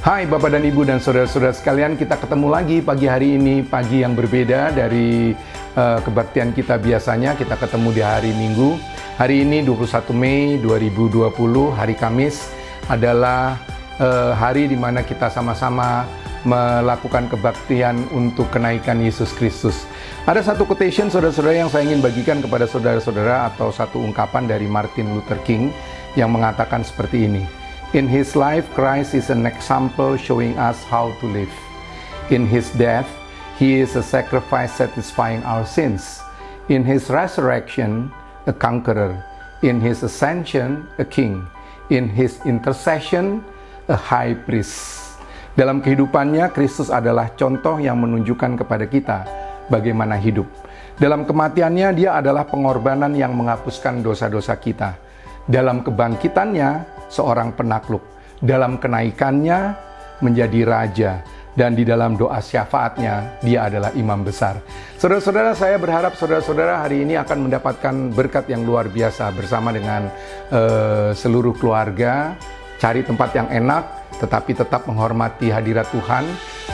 Hai Bapak dan Ibu dan saudara-saudara sekalian, kita ketemu lagi pagi hari ini, pagi yang berbeda dari kebaktian kita biasanya. Kita ketemu di hari Minggu. Hari ini 21 Mei 2020, hari Kamis, adalah hari di mana kita sama-sama melakukan kebaktian untuk kenaikan Yesus Kristus. Ada satu quotation saudara-saudara yang saya ingin bagikan kepada saudara-saudara, atau satu ungkapan dari Martin Luther King yang mengatakan seperti ini. In His life, Christ is an example showing us how to live. In His death, He is a sacrifice satisfying our sins. In His resurrection, a conqueror. In His ascension, a king. In His intercession, a high priest. Dalam kehidupannya, Kristus adalah contoh yang menunjukkan kepada kita bagaimana hidup. Dalam kematiannya, Dia adalah pengorbanan yang menghapuskan dosa-dosa kita. Dalam kebangkitannya, seorang penakluk. Dalam kenaikannya, menjadi raja. Dan di dalam doa syafaatnya, Dia adalah imam besar. Saudara-saudara, saya berharap saudara-saudara hari ini akan mendapatkan berkat yang luar biasa bersama dengan seluruh keluarga. Cari tempat yang enak, tetapi tetap menghormati hadirat Tuhan.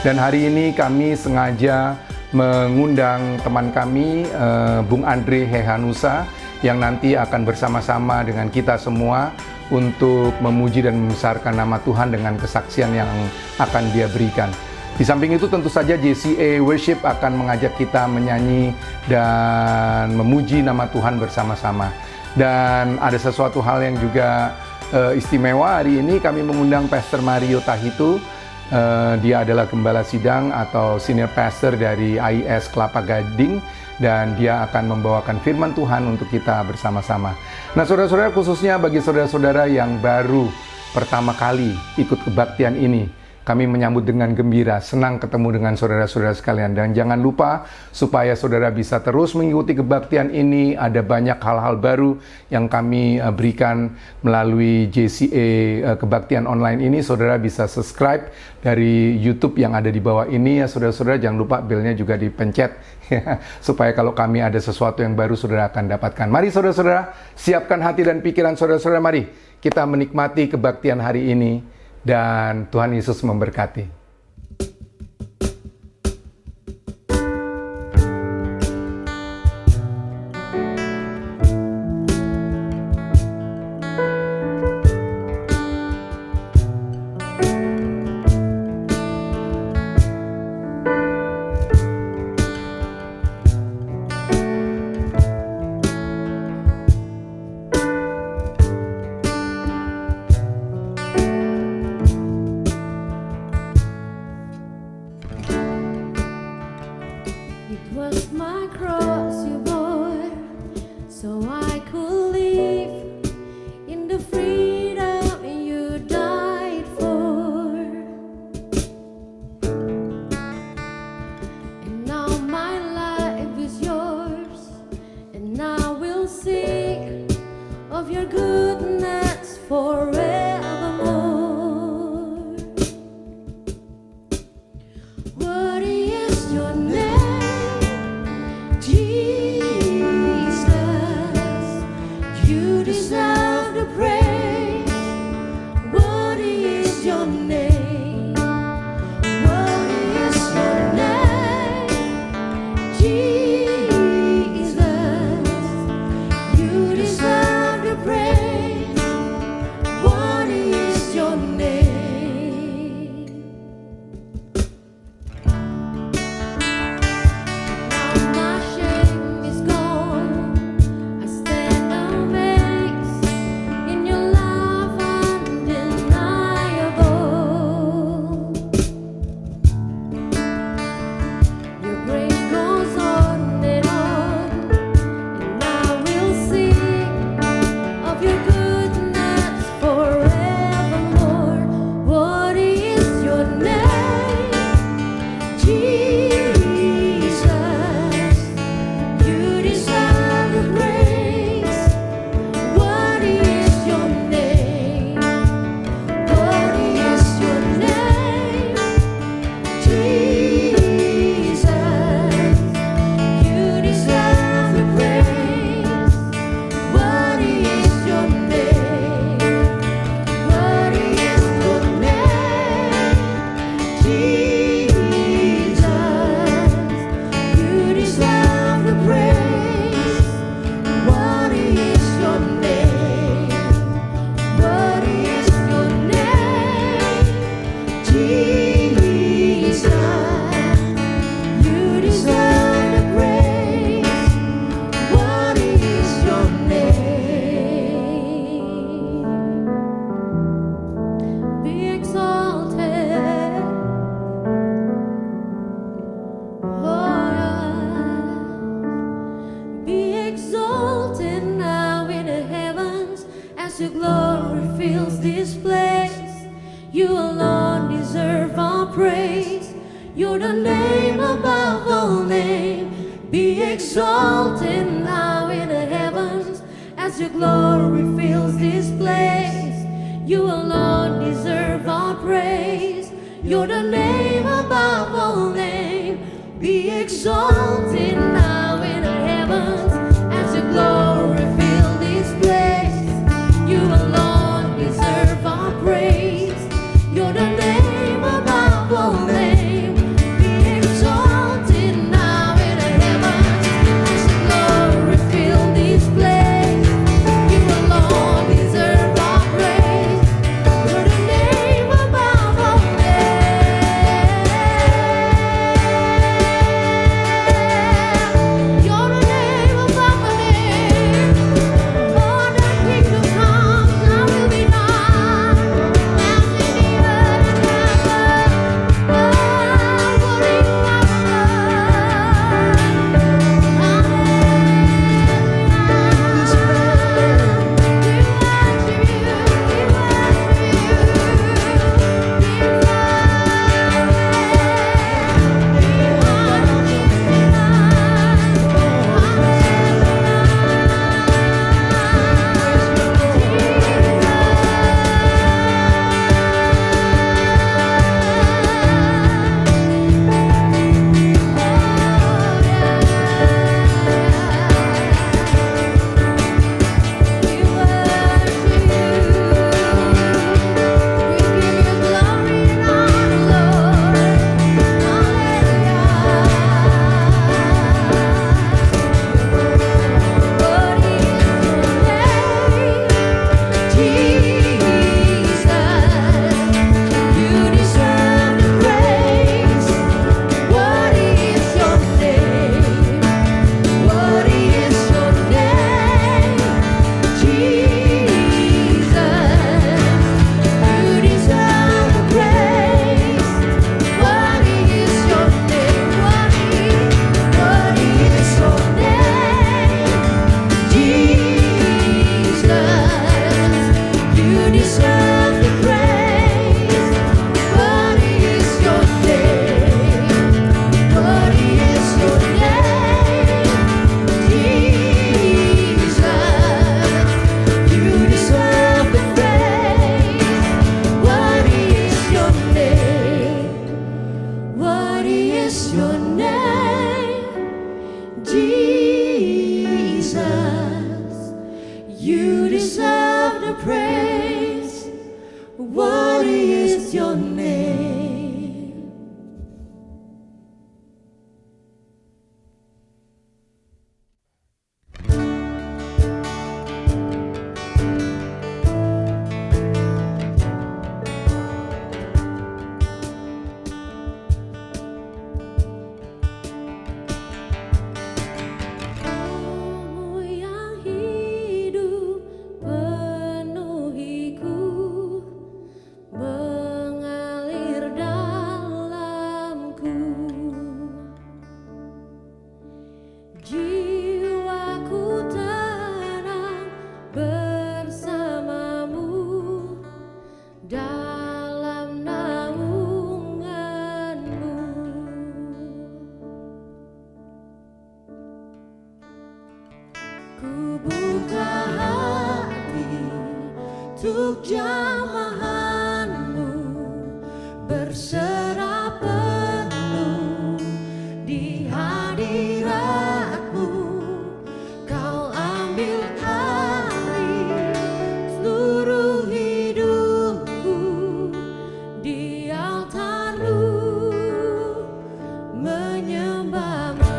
Dan hari ini kami sengaja mengundang teman kami, Bung Andre Hehanusa, yang nanti akan bersama-sama dengan kita semua untuk memuji dan membesarkan nama Tuhan dengan kesaksian yang akan Dia berikan. Di samping itu tentu saja JCA Worship akan mengajak kita menyanyi dan memuji nama Tuhan bersama-sama. Dan ada sesuatu hal yang juga istimewa. Hari ini kami mengundang Pastor Mario Tahitu. Dia adalah gembala sidang atau senior pastor dari AIS Kelapa Gading, dan dia akan membawakan firman Tuhan untuk kita bersama-sama. Nah, saudara-saudara, khususnya bagi saudara-saudara yang baru pertama kali ikut kebaktian ini, kami menyambut dengan gembira, senang ketemu dengan saudara-saudara sekalian. Dan jangan lupa, supaya saudara bisa terus mengikuti kebaktian ini, ada banyak hal-hal baru yang kami berikan melalui JCA Kebaktian Online ini. Saudara bisa subscribe dari YouTube yang ada di bawah ini ya saudara-saudara. Jangan lupa belnya juga dipencet ya, supaya kalau kami ada sesuatu yang baru, saudara akan dapatkan. Mari saudara-saudara, siapkan hati dan pikiran saudara-saudara. Mari kita menikmati kebaktian hari ini. Dan Tuhan Yesus memberkati. Your grace goes on. exalted now in the heavens as your glory fills this place. You alone deserve our praise. You're the name above all names. Be exalted now in the heavens as your glory fills this place. You alone deserve our praise. You're the name above all names. Be exalted now in the heavens as your glory fills this place. You alone deserve our praise. You're the name above all names. You're the name above all names. Oh, the kingdom comes, thy will be done, as in the earth and heaven. Oh, what you have untuk jamahanmu berserah penuh di hadiratmu. Kau ambil alih seluruh hidupku di altarmu menyembahmu.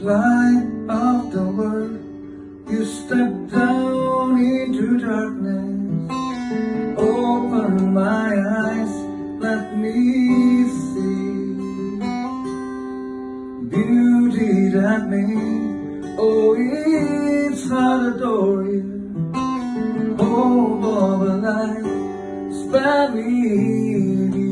light of the world, you step down into darkness. Open my eyes, let me see beauty that made, oh, it's hard to adore you. Hope of a life spent with you.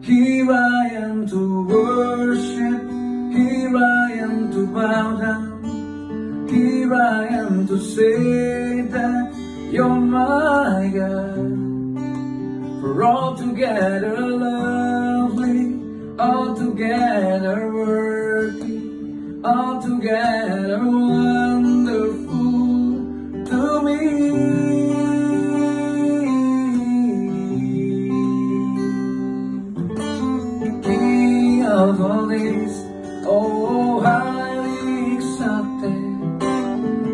Here I am to worship, here I am to bow down, here I am to say that you're my God. For altogether lovely, altogether worthy, altogether wonderful to me. King of all this, oh highly exalted,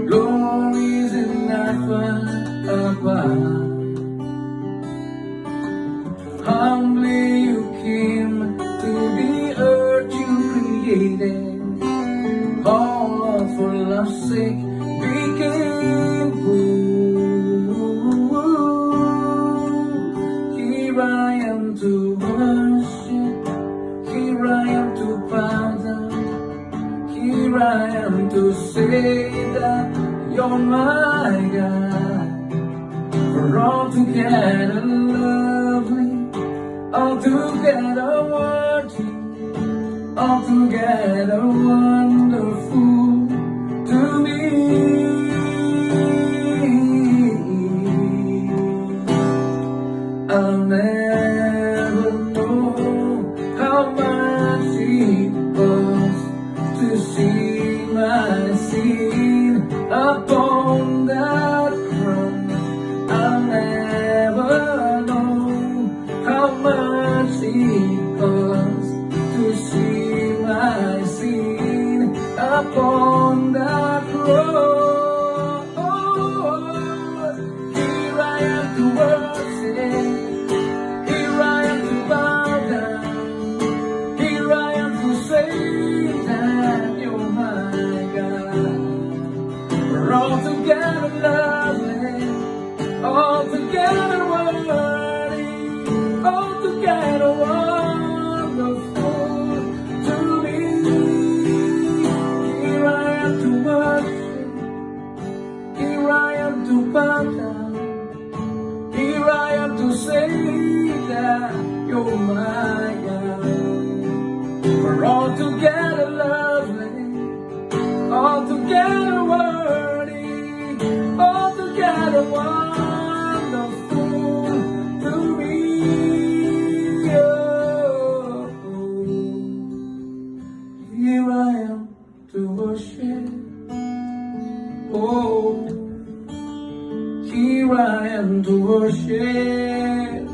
glories in heaven above. Humbly you came to the earth you created, all for love's sake became poor. Here I am to worship, here I am to bow down, here I am to say that you're my God. For altogether lovely, altogether worthy, altogether wonderful to me. I'll never know how much it costs to see my sin upon that cross. I'll never know how much it costs to see my sin upon that cross. Here I am to worship, here I am to bow down, here I am to say that you're my God. We're all together lovely, all together worthy, all together wonderful to me. Here I am to worship, here I am to bow down, here I am to say that you're my God. We're all together lovely, all together worthy, all together wonderful to me. Oh, here I am to worship. Oh, here I am to worship.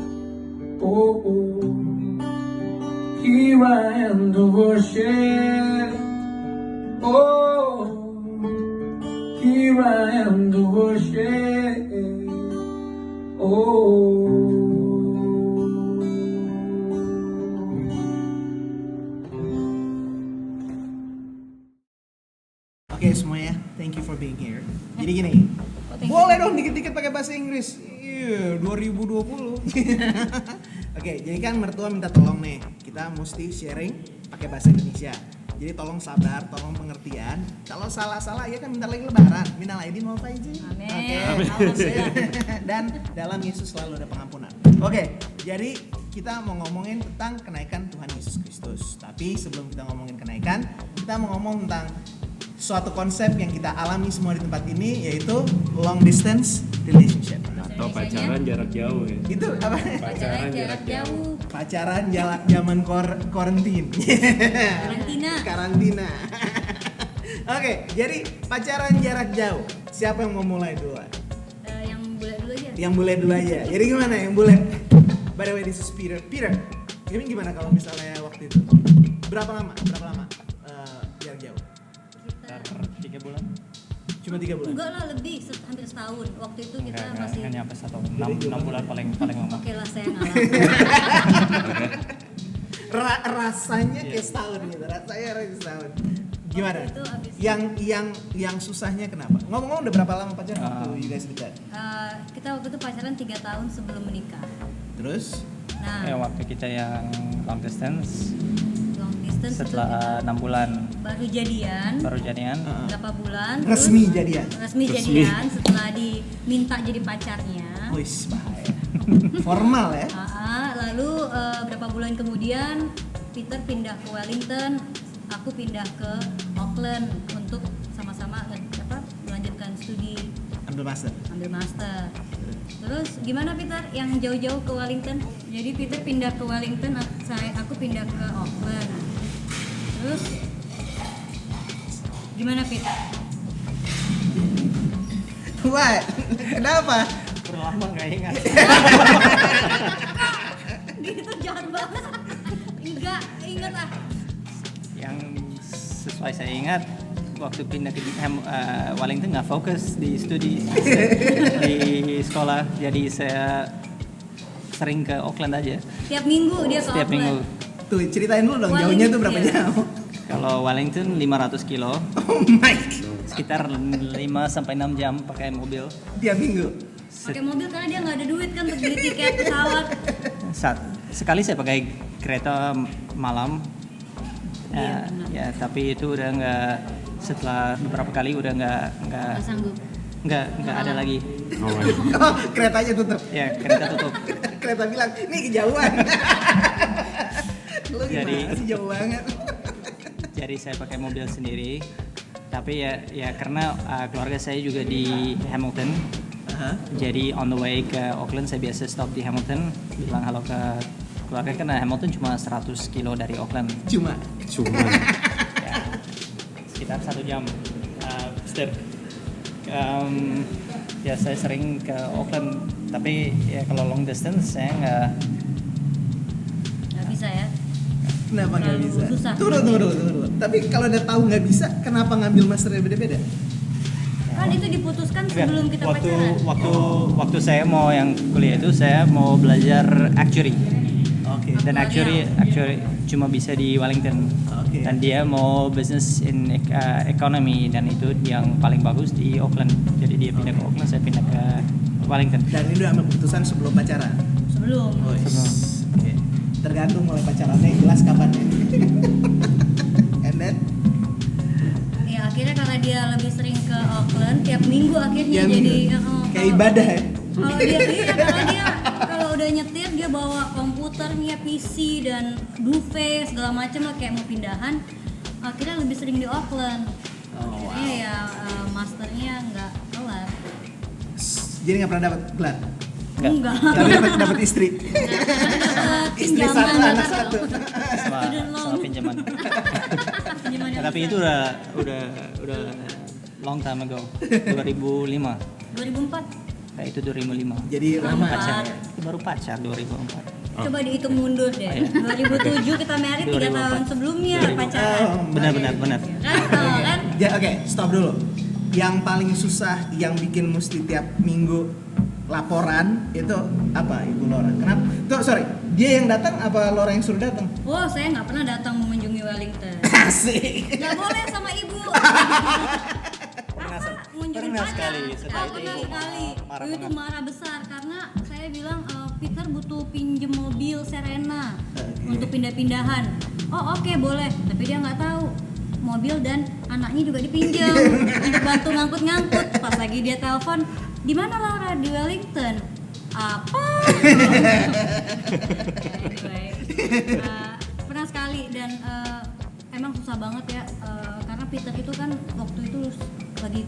Oh, here I am to worship. Oh, here I am to worship. Oh. Oke semuanya, thank you for being here. Jadi gini, boleh dong dikit-dikit pakai bahasa Inggris. Iya, 2020. Oke, jadi kan mertua minta tolong nih, kita mesti sharing pakai bahasa Indonesia. Jadi tolong sabar, tolong pengertian. Kalau salah-salah ya kan bentar lagi lebaran. Minal aidin wal faizin. Amin. Oke. Dan dalam Yesus selalu ada pengampunan. Oke, jadi kita mau ngomongin tentang kenaikan Tuhan Yesus Kristus. Tapi sebelum kita ngomongin kenaikan, kita mau ngomong tentang suatu konsep yang kita alami semua di tempat ini, yaitu long distance relationship. Atau pacaran jarak jauh ya. Itu apa? Pacaran jarak jauh. Pacaran zaman karantin. Karantina. Oke, jadi pacaran jarak jauh. Siapa yang mau mulai duluan? Yang bule dulu aja. Yang bule dulu aja. Jadi gimana yang bule? By the way, this is Peter. Peter, ini gimana kalau misalnya waktu itu? Berapa lama jarak jauh? Kita 3 bulan? Cuma 3 bulan? enggak lah, lebih hampir setahun. Waktu itu kita Enggak masih nyampe 6 bulan paling lama. Oke lah, saya ngalah. Rasanya kayak setahun gitu. Rasanya setahun. Gimana? Itu abis Yang susahnya kenapa? Ngomong-ngomong udah berapa lama pacaran waktu you guys dekat? kita waktu itu pacaran 3 tahun sebelum menikah. Terus? Nah, Waktu kita yang long distance long distance itu setelah 6 bulan baru jadian. Berapa bulan? Resmi terus jadian. Resmi jadian setelah diminta jadi pacarnya. Wis bahaya. Formal ya? Lalu berapa bulan kemudian Peter pindah ke Wellington, aku pindah ke Auckland untuk sama-sama melanjutkan studi Ambil master. Terus gimana Peter yang jauh-jauh ke Wellington? Jadi Peter pindah ke Wellington, aku pindah ke Auckland. Terus gimana Peter? What? Kenapa? udah lama nggak ingat. Dia itu jahat banget. Enggak, ingat ah. Yang sesuai saya ingat waktu pindah ke Wellington nggak fokus di studi di sekolah, jadi saya sering ke Auckland aja Tiap minggu dia ke setiap Auckland. minggu. Tuh ceritain dulu dong, jauhnya tuh berapa Wellington. jauh? Kalau Wellington 500 kilo, Oh my god. sekitar 5-6 jam pakai mobil. Tiap minggu. Pakai mobil karena dia nggak ada duit kan untuk beli tiket pesawat. Sekali saya pakai kereta malam. Iya, benar. Ya, tapi itu udah nggak, setelah beberapa kali udah nggak Nggak sanggup. nggak ada lagi. Oh, keretanya tutup. Ya, kereta tutup. Kereta bilang, ini kejauhan. Lu gimana Jadi- sih jauh banget? Jadi saya pakai mobil sendiri. Tapi ya karena keluarga saya juga di Hamilton. Jadi on the way ke Auckland saya biasa stop di Hamilton, bilang halo ke keluarga, karena Hamilton cuma 100 kilo dari Auckland. Cuma. Ya, sekitar 1 jam step. Ya saya sering ke Auckland, tapi ya kalau long distance saya Nggak bisa ya. Kenapa nggak Terlalu bisa? susah. Tunggu. Tapi kalau udah tahu nggak bisa, kenapa ngambil masternya beda-beda? Kan itu diputuskan sebelum kita pacaran. waktu saya mau yang kuliah itu saya mau belajar actuary. Oke. Dan actuary cuma bisa di Wellington. Oke. Dan dia mau business in economy, dan itu yang paling bagus di Auckland. Jadi dia pindah ke Auckland, saya pindah ke Wellington. Dan ini udah ambil keputusan sebelum pacaran. Sebelum. Oke. Tergantung mulai pacarannya jelas kapan ya. And then Ya akhirnya karena dia lebih sering ke Auckland, tiap minggu akhirnya Tiap jadi minggu. Kayak ibadah ya. Kalau dia karena dia kalau udah nyetir dia bawa komputernya, PC dan duvet segala macam lah kayak mau pindahan. Akhirnya lebih sering di Auckland. Akhirnya ya masternya nggak kelar. Jadi nggak pernah dapat gelar. Enggak. Tapi dapat istri. Istri Pinjaman, satu, anak dapat satu. student loan. Sama pinjaman. Pinjaman yang Tapi besar. itu udah long time ago. 2005. 2004. Kayak itu 2005. Jadi lama. Pacar. Itu baru pacar 2004. Coba dihitung mundur deh. 2007 kita married 3 tahun 2004. sebelumnya 2004. pacaran. Benar. Kan? Kan? Ya oke, stop dulu. Yang paling susah yang bikin mesti tiap minggu laporan itu apa Ibu Laura? Kenapa? Tuh sorry, dia yang datang apa Laura yang suruh datang? Oh, saya nggak pernah datang mengunjungi Wellington. Asik. Nggak boleh sama ibu. Ngunjungin pernah pacar. sekali, setelah itu Pernah ibu sekali. marah Itu banget. marah besar karena saya bilang Peter butuh pinjem mobil Serena untuk pindah-pindahan. Oh oke, boleh, tapi dia nggak tahu mobil dan anaknya juga dipinjam untuk bantu ngangkut-ngangkut. Pas lagi dia telepon, di mana Laura? Di Wellington. Apa? Anyway, pernah sekali dan emang susah banget ya karena Peter itu kan waktu itu lagi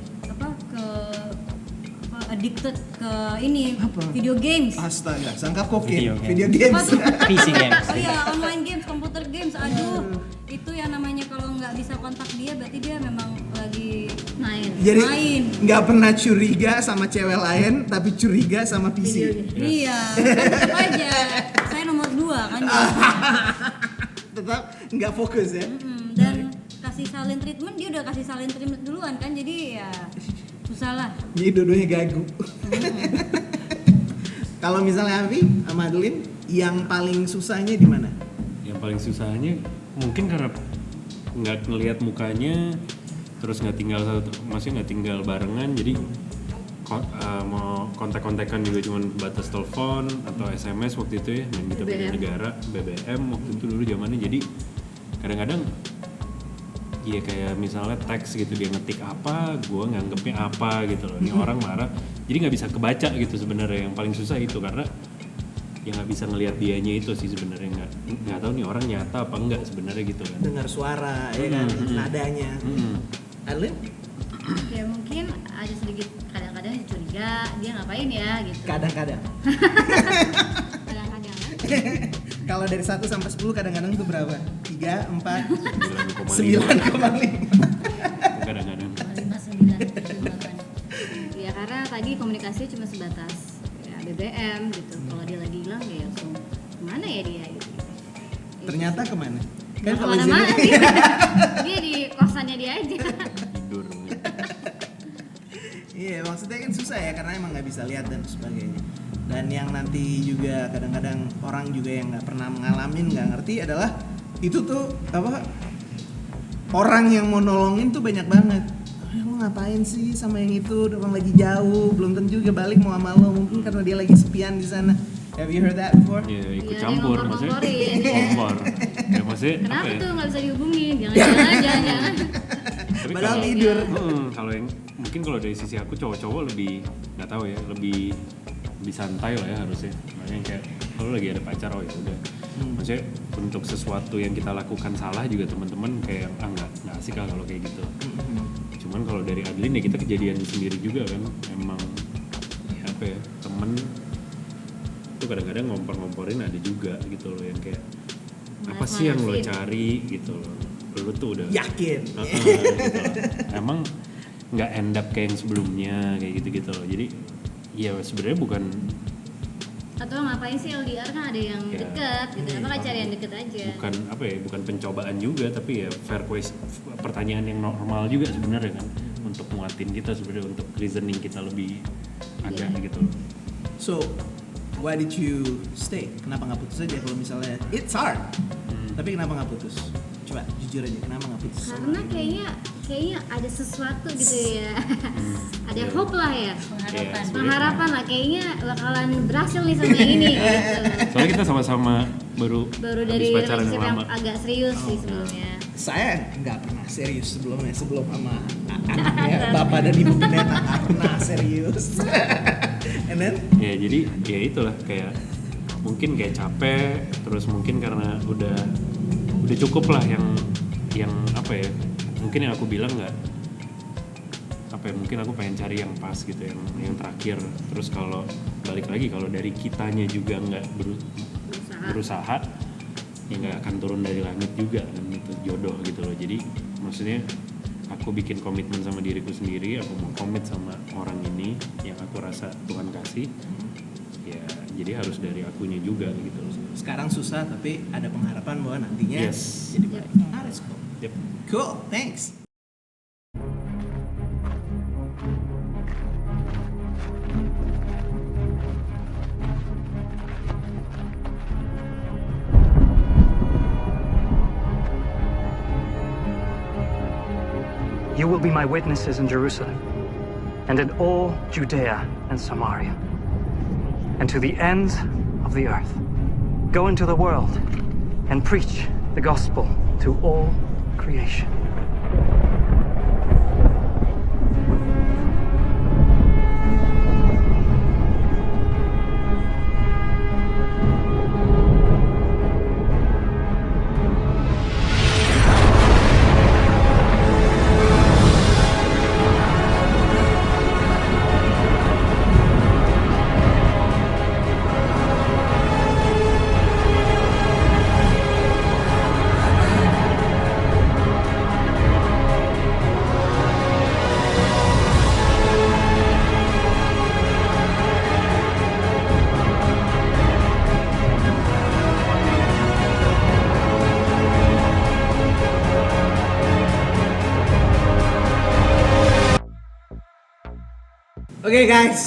addicted ke ini video games. Astaga, sangka Video kokain. game. Video games. Apa tuh? PC games. Oh iya, online games, computer games. Aduh, itu yang namanya kalau nggak bisa kontak dia berarti dia memang lagi main. Jadi main. nggak pernah curiga sama cewek lain, tapi curiga sama PC. Iya, kan tetap aja. Saya nomor 2 kan. Tetap nggak fokus ya. Dan kasih silent treatment, dia udah kasih silent treatment duluan kan. Jadi ya susah lah. Jadi dua-duanya gagu. Kalau misalnya Avi sama Adeline, yang paling susahnya di mana? Yang paling susahnya mungkin karena nggak ngelihat mukanya, terus nggak tinggal barengan, jadi mau kontak-kontakan juga cuma batas telepon atau SMS waktu itu ya, dan kita beda negara, BBM waktu itu dulu zamannya. Jadi kadang-kadang ya kayak misalnya teks gitu, dia ngetik apa, gue nganggepnya apa gitu loh, ini orang marah, jadi nggak bisa kebaca gitu sebenarnya. Yang paling susah itu karena ya nggak bisa ngelihat dianya itu sih sebenarnya, nggak tahu nih orang nyata apa enggak sebenarnya gitu kan. Dengar suara ya kan, nadanya. Adlin? Ya mungkin ada sedikit kadang-kadang curiga dia ngapain ya gitu. Kadang-kadang. Kadang-kadang kan. Kalau dari 1 sampai 10 kadang-kadang itu berapa? 3, 4, 9,5. Kadang-kadang 5, 9, 8. Ya karena tadi komunikasinya cuma sebatas ya, BBM gitu. Kalau dia lagi hilang ya langsung kemana ya dia gitu. Ternyata kemana? Kan kalau di kemana-mana sini sih. Dia di kosannya dia aja. tidur. iya, maksudnya kan susah ya karena emang nggak bisa lihat dan sebagainya. Dan yang nanti juga kadang-kadang orang juga yang nggak pernah ngalamin, nggak ngerti adalah itu tuh apa, orang yang mau nolongin tuh banyak banget. Lo ngapain sih sama yang itu, orang lagi jauh, belum tentu juga balik mau sama lo, mungkin karena dia lagi sepian di sana. Have you heard that before? Ya ikut Iya, campur dia maksudnya. ngompor-ngomporin. Kompor. Ya maksudnya Kenapa apa ya? tuh nggak bisa dihubungin? Jangan-jangan. Tapi Padahal kalau- tidur. Kalau yang mungkin kalau dari sisi aku cowok-cowok lebih nggak tahu ya, lebih santai lah ya harusnya. Makanya kayak kalau lagi ada pacar oh ya udah. Maksudnya untuk sesuatu yang kita lakukan salah juga teman-teman kayak nggak asik lah kalau kayak gitu. Cuman kalau dari Adlin ya kita kejadian sendiri juga kan, emang ya apa ya, temen tuh kadang-kadang ngompor-ngomporin ada juga gitu loh yang kayak apa sih yang lo Manas-manasin. cari gitu loh. Lo tuh udah Yakin. gitu loh. Emang nggak end up kayak yang sebelumnya kayak gitu-gitu loh. Jadi ya sebenarnya bukan Atau ngapain sih LDR kan ada yang Ya. deket gitu. Kenapa nggak cari yang deket aja? bukan apa ya, bukan pencobaan juga, tapi ya fair question, pertanyaan yang normal juga sebenarnya kan, untuk muatin kita sebenarnya, untuk reasoning kita lebih ada gitu loh. So, why did you stay? Kenapa nggak putus aja kalau misalnya it's hard? Tapi kenapa nggak putus? Coba jujur aja, kenapa nggak putus? Karena kayaknya ada sesuatu gitu ya. Ada hope lah ya. Ya, Pengharapan lah kayaknya bakalan berhasil nih sama yang ini gitu. soalnya kita sama-sama baru Baru habis dari pacaran relationship yang lama. agak serius sih sebelumnya. Saya nggak pernah serius sebelumnya, sebelum sama anaknya bapak dan ibu pendeta nggak pernah serius. And then Ya jadi ya itulah, kayak mungkin kayak capek, terus mungkin karena udah cukup lah yang apa ya, mungkin yang aku bilang nggak apa ya, mungkin aku pengen cari yang pas gitu, yang terakhir. Terus kalau balik lagi, kalau dari kitanya juga nggak berusaha ya nggak akan turun dari langit juga kan, itu jodoh gitu loh. Jadi maksudnya aku bikin komitmen sama diriku sendiri, aku mau komit sama orang ini yang aku rasa Tuhan kasih, ya jadi harus dari akunya juga gitu loh. sekarang susah tapi ada pengharapan bahwa nantinya Yes. jadi baik. Let's go. Yep. Cool, thanks. You will be my witnesses in Jerusalem, and in all Judea and Samaria, and to the ends of the earth. Go into the world and preach the gospel to all creation. Oke guys,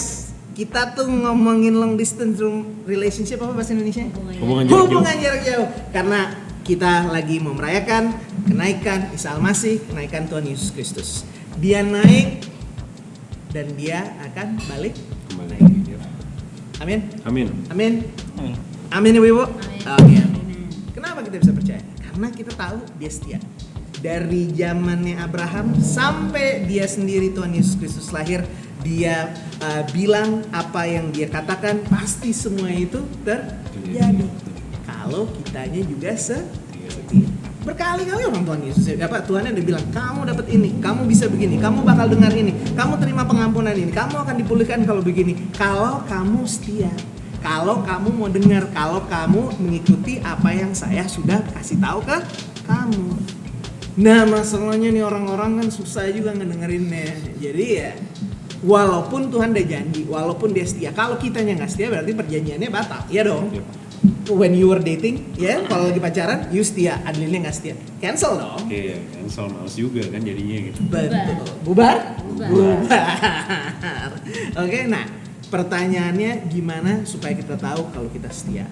kita tuh ngomongin long distance relationship, apa bahasa Indonesia? Hubungan jarak jauh. Hubungan jarak jauh. Karena Kita lagi mau merayakan kenaikan Isa Al-Masih, kenaikan Tuhan Yesus Kristus. Dia naik dan dia akan balik. Kembali. Yep. Amin. Amin. Amin. Amin Ibu. Oke. Kenapa kita bisa percaya? Karena kita tahu dia setia. Dari zamannya Abraham sampai dia sendiri Tuhan Yesus Kristus lahir, dia bilang apa yang dia katakan, pasti semua itu terjadi. Kalau kitanya juga setia. Berkali-kali orang Tuhan Yesus, Tuhan udah bilang, kamu dapat ini, kamu bisa begini, kamu bakal dengar ini, kamu terima pengampunan ini, kamu akan dipulihkan kalau begini. Kalau kamu setia, kalau kamu mau dengar, kalau kamu mengikuti apa yang saya sudah kasih tahu ke kamu. Nah masalahnya nih orang-orang kan susah juga ngedengerinnya. Jadi ya walaupun Tuhan udah janji, walaupun dia setia, kalau kitanya nggak setia berarti perjanjiannya batal, ya dong. When you were dating, ya kalau lagi pacaran, you setia, Adlinnya nggak setia, cancel dong. Oke, cancel, males juga kan jadinya gitu. Betul. Bubar. Oke, nah pertanyaannya gimana supaya kita tahu kalau kita setia?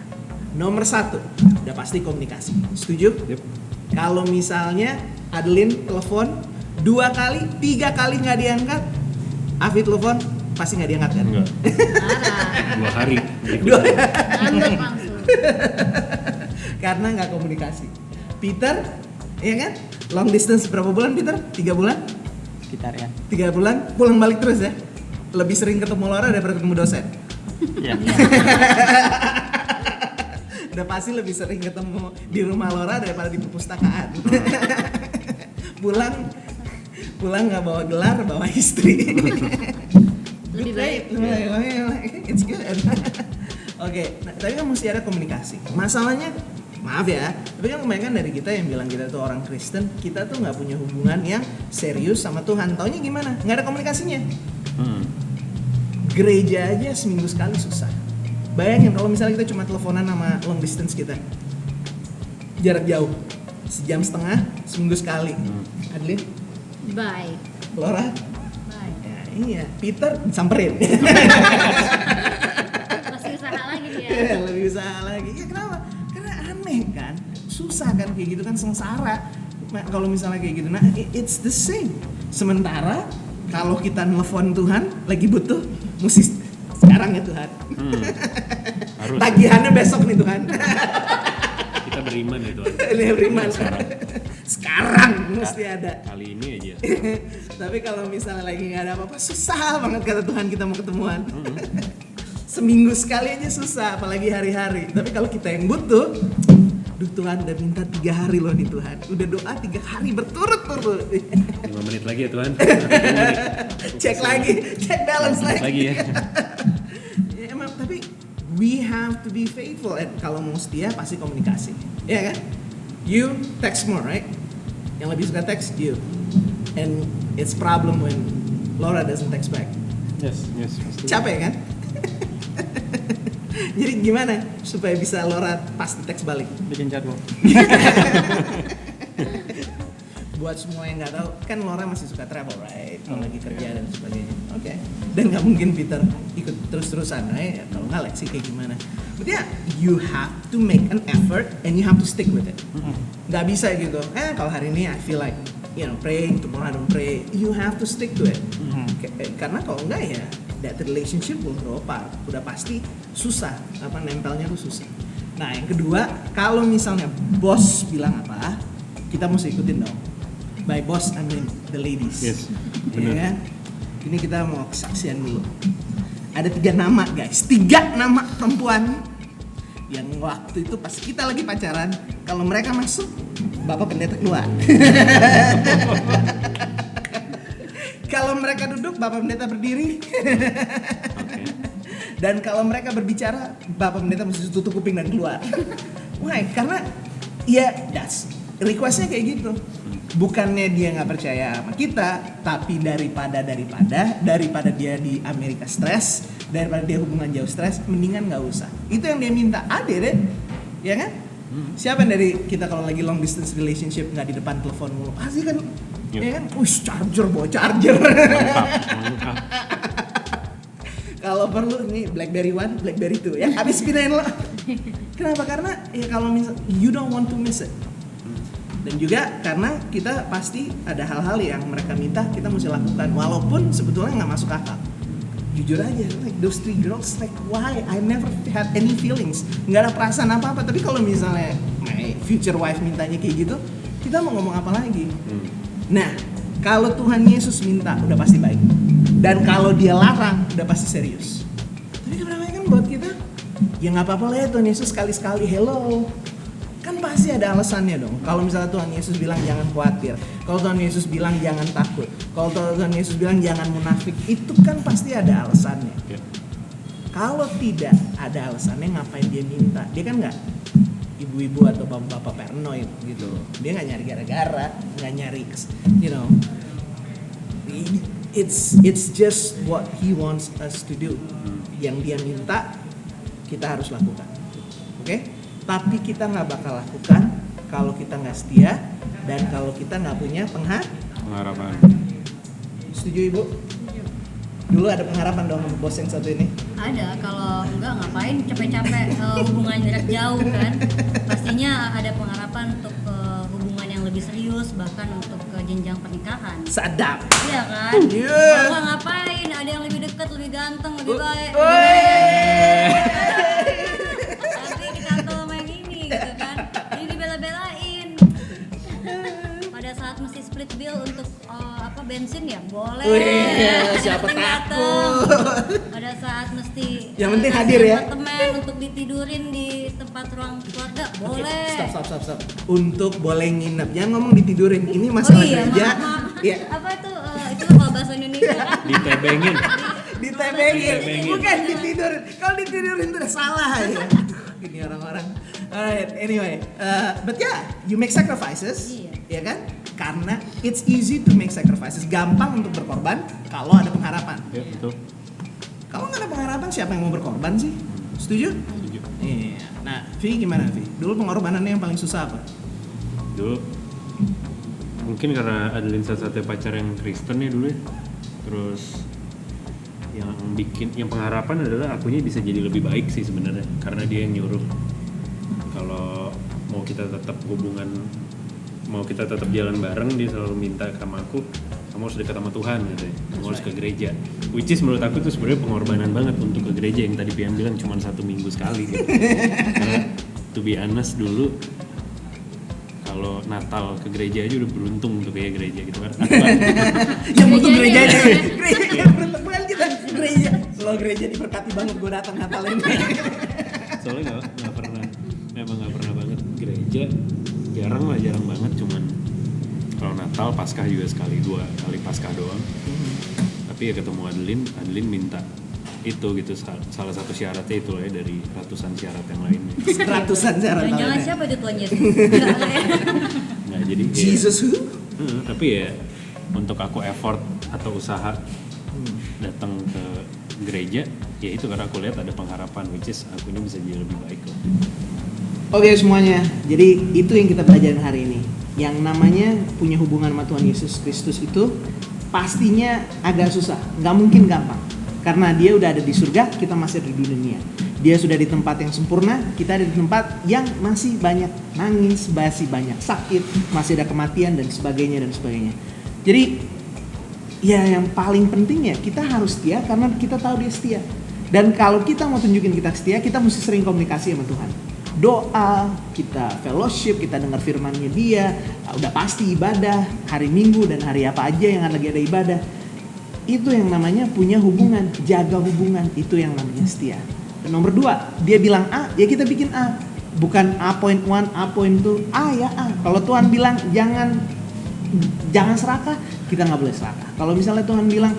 Nomor 1, udah pasti komunikasi. Setuju? Yep. Kalau misalnya Adeline telepon 2 kali, 3 kali nggak diangkat, Afid telepon pasti nggak diangkat kan? Enggak. Parah. 2 hari. Ngambek langsung. Karena nggak komunikasi. Peter, ya kan? Long distance berapa bulan Peter? 3 bulan? Sekitar ya. 3 bulan, pulang balik terus ya? Lebih sering ketemu Laura daripada ketemu dosen? Ya. Udah pasti lebih sering ketemu di rumah Laura daripada di perpustakaan. pulang nggak bawa gelar, bawa istri. Lebih baik. It's good. Oke, nah, tapi kan mesti ada komunikasi. Masalahnya, maaf ya, tapi kan kebanyakan dari kita yang bilang kita tuh orang Kristen, kita tuh nggak punya hubungan yang serius sama Tuhan. Taunya gimana? Nggak ada komunikasinya. Gereja aja seminggu sekali susah. Bayangin kalau misalnya kita cuma teleponan sama long distance kita, jarak jauh, 1,5 jam, seminggu sekali. Adeline? Baik. Laura? Baik. Ya, iya, Peter samperin. Masih usaha lagi dia. Lebih usaha lagi. Ya kenapa? Karena aneh kan, susah kan kayak gitu kan, sengsara. Kalau misalnya kayak gitu, nah it's the same. Sementara kalau kita nelfon Tuhan, lagi butuh, mesti sekarang ya Tuhan. Harus. Tagihannya besok nih Tuhan. Kita beriman ya Tuhan. Ini beriman. Sekarang mesti ada. Kali ini aja. Tapi kalau misalnya lagi nggak ada apa-apa, susah banget kata Tuhan kita mau ketemuan. Seminggu sekali aja susah, apalagi hari-hari. Tapi kalau kita yang butuh, duh Tuhan udah minta 3 hari loh nih Tuhan. Udah doa 3 hari berturut-turut. 5 menit lagi ya Tuhan. Cek lagi, cek balance lagi. Ya. Ya, emang tapi we have to be faithful. Kalau mau setia pasti komunikasi, ya kan? You text more, right? Yang lebih suka text you, and it's problem when Laura doesn't text back. Yes. Pasti. Capek kan? Jadi gimana supaya bisa Laura pasti teks balik? Bikin jadwal. Buat semua yang nggak tahu, kan Laura masih suka travel, right? Kalau lagi kerja dan sebagainya. Oke. Dan nggak mungkin Peter ikut terus-terusan, right? Kalau nggak Lexi kayak gimana? Berarti ya, you have to make an effort and you have to stick with it. Nggak bisa gitu. Kalau hari ini I feel like, praying, tomorrow I don't pray. You have to stick to it. Karena kalau enggak ya, that relationship will grow apart. Udah pasti susah, nempelnya tuh susah. Nah yang kedua, kalau misalnya bos bilang apa, kita mesti ikutin dong. By boss, I mean the ladies. Yes, Ya benar. kan? Ini kita mau kesaksian dulu. Ada 3 nama guys, 3 nama perempuan yang waktu itu pas kita lagi pacaran, kalau mereka masuk, bapak pendeta keluar. Kalau mereka duduk, bapak pendeta berdiri. Dan kalau mereka berbicara, bapak pendeta mesti tutup kuping dan keluar. Why? Karena ya that's requestnya kayak gitu. Bukannya dia nggak percaya sama kita, tapi daripada dia di Amerika stres, daripada dia hubungan jauh stres, mendingan nggak usah. Itu yang dia minta. Ada deh, ya kan? Siapa dari kita kalau lagi long distance relationship nggak di depan telepon mulu? Pasti kan, ya kan? Charger, bawa charger. Mantap. Kalau perlu nih BlackBerry 1, BlackBerry 2 ya. Habis pindahin lo. Kenapa? Karena ya kalau misal you don't want to miss it. Dan juga karena kita pasti ada hal-hal yang mereka minta kita mesti lakukan walaupun sebetulnya nggak masuk akal. Jujur aja, like those 3 girls, like why? I never had any feelings, nggak ada perasaan apa-apa. Tapi kalau misalnya my future wife mintanya kayak gitu, kita mau ngomong apa lagi? Nah, kalau Tuhan Yesus minta, udah pasti baik. Dan kalau dia larang, udah pasti serius. Tapi kebanyakan buat kita, ya nggak apa-apa lah ya Tuhan Yesus sekali-sekali, hello. Kan pasti ada alasannya dong. Kalau misalnya Tuhan Yesus bilang jangan khawatir, kalau Tuhan Yesus bilang jangan takut, kalau Tuhan Yesus bilang jangan munafik, itu kan pasti ada alasannya. Kalau tidak ada alasannya, ngapain dia minta? Dia kan nggak ibu-ibu atau bapak-bapak paranoid gitu. Dia nggak nyari gara-gara, nggak nyari, you know. It's just what he wants us to do. Yang dia minta, kita harus lakukan. Oke? Tapi kita nggak bakal lakukan kalau kita nggak setia dan kalau kita nggak punya pengharapan. Setuju Ibu? Dulu ada pengharapan dong sama bos yang satu ini? Ada, kalau enggak ngapain capek-capek hubungan jarak jauh kan. Pastinya ada pengharapan untuk hubungan yang lebih serius, bahkan untuk ke jenjang pernikahan. Sadap! Iya kan? Yeah. Kalau ngapain, ada yang lebih dekat, lebih ganteng, lebih baik. Tapi dikata sama yang ini gitu kan. Ini dibela-belain. Pada saat mesti split bill untuk bensin ya boleh. Siapa takut? Dateng. Pada saat mesti yang penting hadir ya. Apartemen untuk ditidurin di tempat ruang keluarga boleh. Stop. Untuk boleh nginep. Jangan ngomong ditidurin. Ini masalah kerja. Iya. Apa itu? Itu kalau bahasa Indonesia kan? Ditebengin. Ditebengin. Bukan ditidurin. Kalau ditidurin itu udah salah ya. Ini orang-orang. Alright, anyway, but yeah, you make sacrifices, ya kan? Karena it's easy to make sacrifices, gampang untuk berkorban kalau ada pengharapan. Ya, betul. Kalau nggak ada pengharapan, siapa yang mau berkorban sih? Setuju? Setuju. Iya. Nah, Vi gimana Vi? Dulu pengorbanannya yang paling susah apa? Dulu mungkin karena Adeline satu-satunya pacar yang Kristen ya dulu ya. Terus yang pengharapan adalah akunya bisa jadi lebih baik sih sebenarnya, karena dia yang nyuruh kalau mau kita tetap jalan bareng, dia selalu minta sama aku, kamu harus dekat sama Tuhan gitu ya. Kamu harus ke gereja, which is menurut aku itu sebenarnya pengorbanan banget untuk ke gereja yang tadi Pian bilang cuma 1 minggu sekali gitu. Karena to be honest dulu kalau Natal ke gereja aja udah beruntung untuk kayak gereja gitu kan. Yang butuh gereja aja. Gereja beruntung bukan kita gereja. Kalau gereja diberkati banget gue datang Natal ini. Soalnya memang nggak pernah banget gereja, jarang banget, cuman kalau Natal Paskah juga 2 kali Paskah doang. Tapi ya ketemu Adeline minta itu gitu, salah satu syaratnya itu ya dari ratusan syarat yang lainnya. Ratusan syarat. Jangan siapa itu Tuhan Yesus? Nggak, jadi Jesus who? Tapi ya untuk aku effort atau usaha datang ke gereja, ya itu karena aku lihat ada pengharapan, which is akunya bisa jadi lebih baik loh. Oke semuanya, jadi itu yang kita pelajarin hari ini. Yang namanya punya hubungan sama Tuhan Yesus Kristus itu pastinya agak susah, nggak mungkin gampang. Karena dia udah ada di surga, kita masih ada di dunia. Dia sudah di tempat yang sempurna, kita ada di tempat yang masih banyak nangis, masih banyak sakit, masih ada kematian dan sebagainya. Jadi ya yang paling penting ya kita harus setia karena kita tahu dia setia. Dan kalau kita mau tunjukin kita setia, kita mesti sering komunikasi sama Tuhan. Doa, kita fellowship, kita dengar firman-Nya dia, udah pasti ibadah, hari Minggu dan hari apa aja yang lagi ada ibadah. Itu yang namanya punya hubungan, jaga hubungan, itu yang namanya setia. Dan nomor 2, dia bilang A, ya kita bikin A. Bukan A.1, A.2, A ya A. Kalau Tuhan bilang jangan serakah, kita nggak boleh serakah. Kalau misalnya Tuhan bilang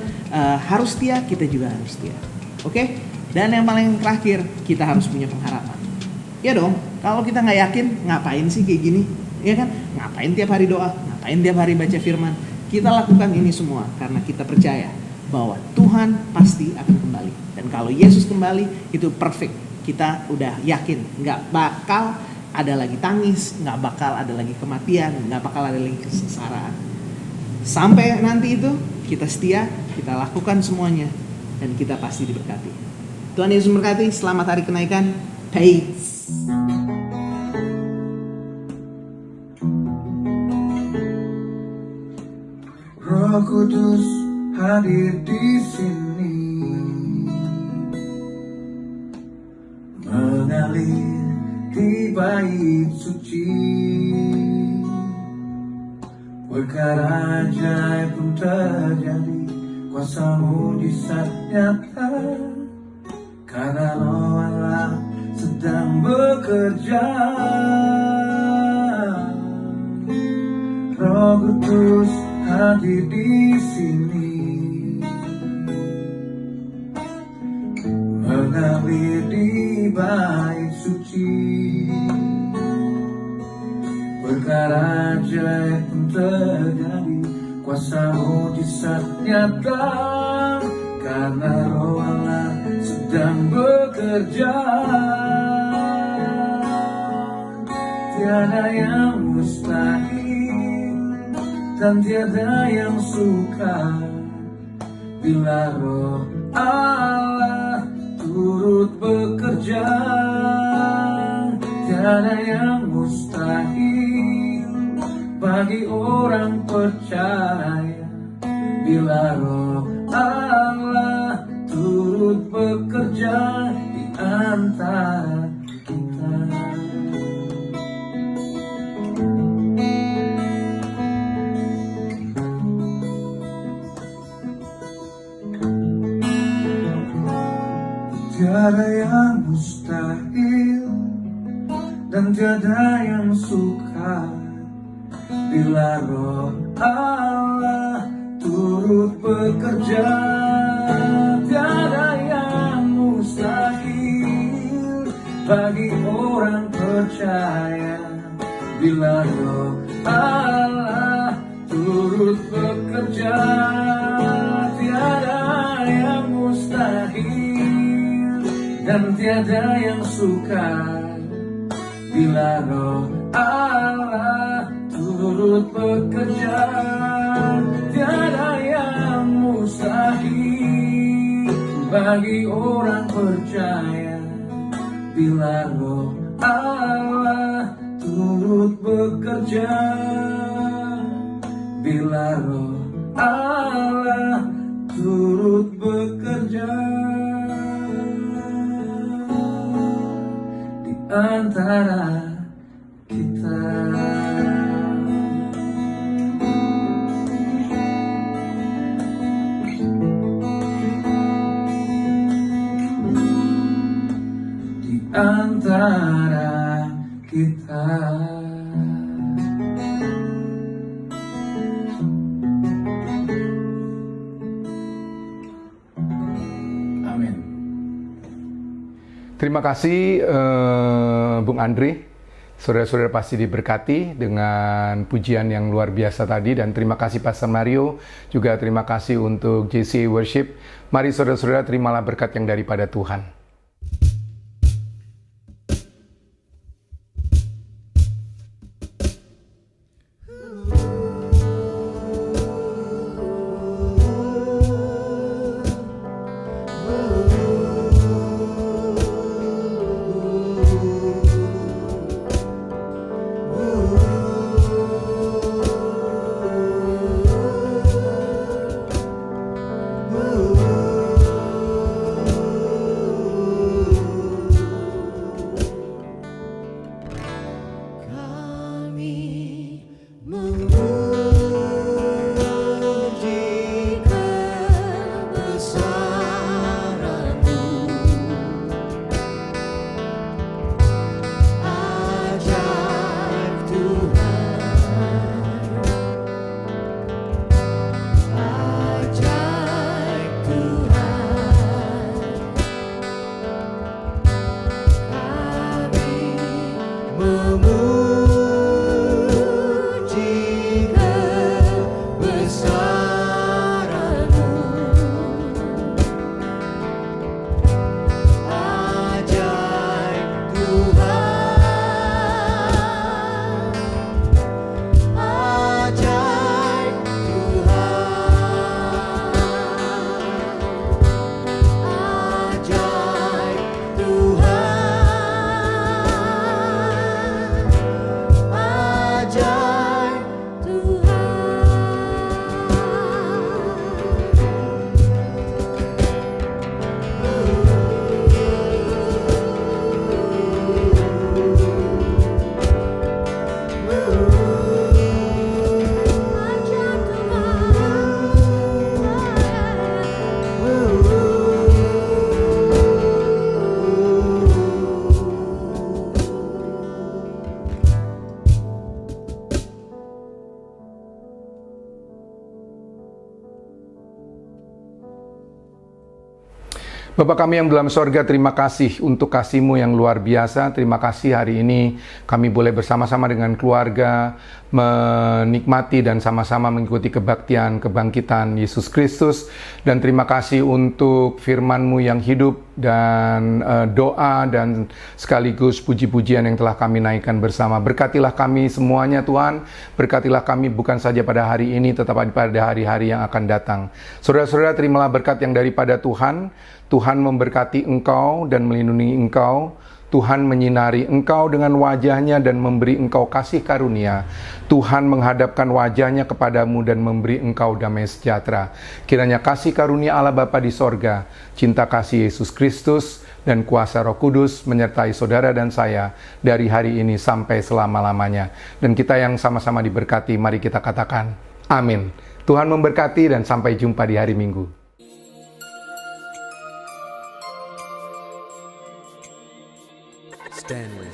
harus setia, kita juga harus setia. Oke? Dan yang paling terakhir, kita harus punya pengharapan. Ya dong, kalau kita nggak yakin, ngapain sih kayak gini? Ya kan? Ngapain tiap hari doa? Ngapain tiap hari baca firman? Kita lakukan ini semua karena kita percaya bahwa Tuhan pasti akan kembali. Dan kalau Yesus kembali, itu perfect. Kita udah yakin, nggak bakal ada lagi tangis, nggak bakal ada lagi kematian, nggak bakal ada lagi kesengsaraan. Sampai nanti itu, kita setia, kita lakukan semuanya, dan kita pasti diberkati. Tuhan Yesus memberkati, selamat hari kenaikan. Peace. Roh Kudus hadir di sini, mengalir di bait suci. Perkara ajaib pun terjadi, kuasa mujizat nyata, karena Roh Allah sedang bekerja. Roh Kudus hadir di sini, mengalir di bait suci. Perkara ajaib pun terjadi, kuasa mujizat nyata, karena Roh Allah sedang bekerja. Tiada yang mustahil dan tiada yang sukar bila Roh Allah turut bekerja. Tiada yang mustahil bagi orang percaya bila Roh Allah turut bekerja di antara kita. Tiada yang mustahil dan tiada yang sukar bila Roh Allah turut bekerja. Tiada yang mustahil bagi orang percaya bila Roh Allah turut bekerja. Tiada yang mustahil dan tiada yang sukar bila Roh Allah turut bekerja. Tiada yang mustahil bagi orang percaya bila Roh Allah turut bekerja. Bila Roh Allah turut bekerja di antara kita. Di antara kita. Amin. Terima kasih Bung Andre. Saudara-saudara pasti diberkati dengan pujian yang luar biasa tadi, dan terima kasih Pastor Mario, juga terima kasih untuk JCA Worship. Mari saudara-saudara terimalah berkat yang daripada Tuhan. Bapa kami yang dalam sorga, terima kasih untuk kasih-Mu yang luar biasa. Terima kasih hari ini kami boleh bersama-sama dengan keluarga menikmati dan sama-sama mengikuti kebaktian kebangkitan Yesus Kristus. Dan terima kasih untuk firman-Mu yang hidup dan doa dan sekaligus puji-pujian yang telah kami naikkan bersama. Berkatilah kami semuanya Tuhan, berkatilah kami bukan saja pada hari ini tetapi pada hari-hari yang akan datang. Saudara-saudara, terimalah berkat yang daripada Tuhan. Tuhan memberkati engkau dan melindungi engkau. Tuhan menyinari engkau dengan wajah-Nya dan memberi engkau kasih karunia. Tuhan menghadapkan wajah-Nya kepadamu dan memberi engkau damai sejahtera. Kiranya kasih karunia Allah Bapa di sorga, cinta kasih Yesus Kristus, dan kuasa Roh Kudus menyertai saudara dan saya dari hari ini sampai selama-lamanya. Dan kita yang sama-sama diberkati, mari kita katakan, amin. Tuhan memberkati dan sampai jumpa di hari Minggu. Stanley.